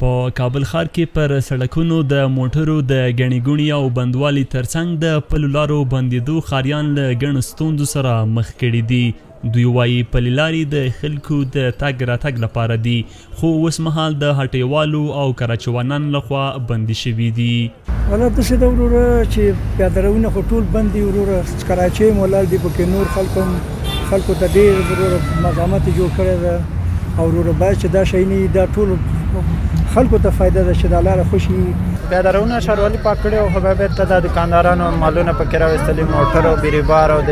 په کابل ښار کې پر سړکونو د موټرو د ګڼې ګوڼې او بندوالي ترڅنګ د پلو لارو بندېدو ښاریان له ګڼو ستونزو سره مخ کړي دي. دوی وایي پلې لارې د خلکو د تګ راتګ لپاره دي، خو اوس مهال د هټیوالو او کراچوانانو لخوا بندي شوي دي. والله داسې ده وروره چې پیاده روونه خو ټول بند دي وروره، کراچۍ هم ولاړ دي، پکې نور خلکو ته ډېر وروره مزاحمت یې جوړ کړی ده او وروره باید چې دا شی نه وي، دا ټول خلکو ته فایده ده چې دا لاره خوشي وي. پیاده روونه ښاروالي پاک کړي او خو بیا بېرته د دوکاندارانو مالونه پکې راویستلي، موټر او بیروبار او د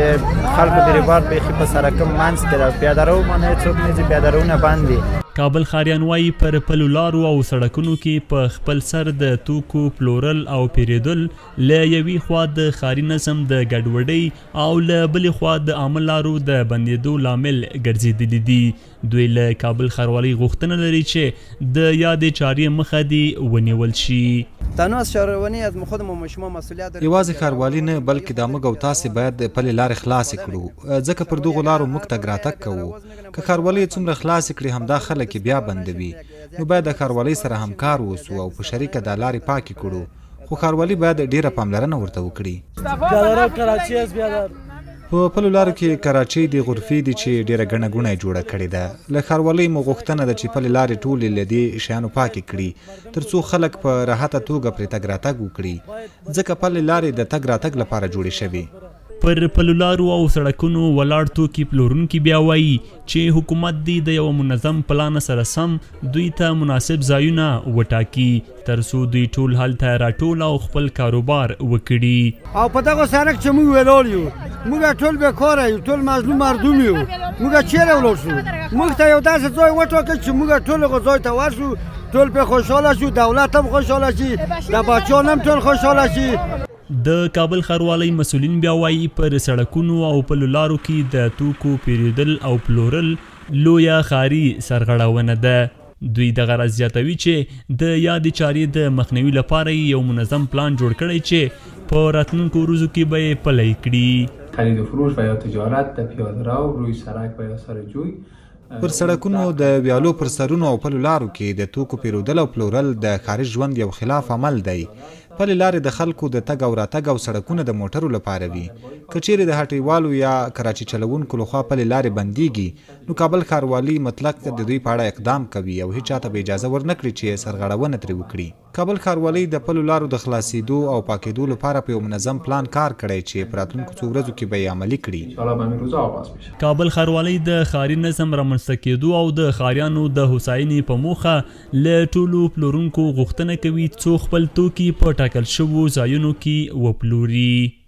خلکو بیروبار بیخي په سړک منځ کې ده. پیاده رو باندې هېڅوک نه ځي، پیاده روونه بند دي. کابل ښاریان وایي پر پلو لارو او سړکونو کې په خپل سر د توکو پلورل او پیرودل له یوې خوا د ښاري نظم د ګډوډۍ او له بلې خوا د عامه لارو د بندېدو لامل ګرځېدلي دي. دوی له کابل ښاروالۍ غوښتنه لري چې د یادې چارې مخه دې ونیول شي. یوازې ښاروالي نه بلکې دا موږ او تاسې باید پلې لارې خلاصې کړو، ځکه پر دغو لارو موږ تګ راتګ کوو. که ښاروالي یې څومره خلاصې کړي همدا خلک یې بیا بندوي، نو باید د ښاروالۍ سره همکار اوسو او په شریکه دا لارې پاکې کړو، خو ښاروالي باید ډیره پاملرنه ورته وکړي. په پلو لارو کې کراچۍ د غرفې دي چې ډیره ګڼه ګوڼه یې جوړه کړې ده. له ښاروالۍ مو غوښتنه ده چې پلې لارې ټولې له دې شیانو پاکې کړي تر څو خلک په راحته توګه پرې تګ راتګ وکړي، ځکه پلې لارې د تګ راتګ لپاره جوړې شوي. پر پلو لارو او سړکونو ولاړ توکي پلورونکي بیا وایي چې حکومت دې د یو منظم پلان سره سم دوی ته مناسب ځایونه وټاکي تر څو دوی ټول هلته راټول او خپل کاروبار وکړي. او په دغه سړک چې موږ ولاړ یو، موږ ټول بیکاره یو، ټول مظلوم مردم یو، موږ چیرې ولاړ شو؟ موږ ته یو داسې ځای وټاکئ چې موږ ټول هغه ځای ته ورشو، ټول پرې خوشحاله شو، دولت هم خوشحاله شي، د بچیان هم ټول خوشحاله شي. د کابل ښاروالۍ مسؤلین بیا وایي پر سړکونو او پلو لارو کې د توکو پیرودل او پلورل لویه ښاري سرغړونه ده. دوی دغه راز زیاتوي چې د یادې چارې د مخنیوي لپاره یو منظم پلان جوړ کړی چې په راتلونکو ورځو کې به یې پلی کړي. خرید و فروش و یا تجارت در پیاده رو روی سړک و یا سر جوی پر سړکونو د ویالو پر سرونو او پلو لارو کې د توکو پیرودل او پلورل د ښاري ژوند یو خلاف عمل دی. پلې لارې د خلکو د تګ او راتګ او سړکونه د موټرو لپاره وي. که چیرې د هټیوالو یا کراچي چلوونکو لخوا پلې لارې بندیږي، نو کابل ښاروالي مطلق د دوی په اړه اقدام کوي او هیڅ چاته به اجازه ورنه کړي چې سرغړونه ترې وکړي. کابل ښاروالۍ د پلو لارو د خلاصېدو او پاکېدو لپاره په یو منظم پلان کار کړی چې په راتلونکو څو ورځو کې به یې عملي کړي. کابل ښاروالۍ د ښاري نظم رامنځته کېدو او د ښاریانو د هوساینې په موخه له ټولو پلورونکو غوښتنه کوي څو خپل توکي په ټاکل شوو ځایونو کې وپلوري.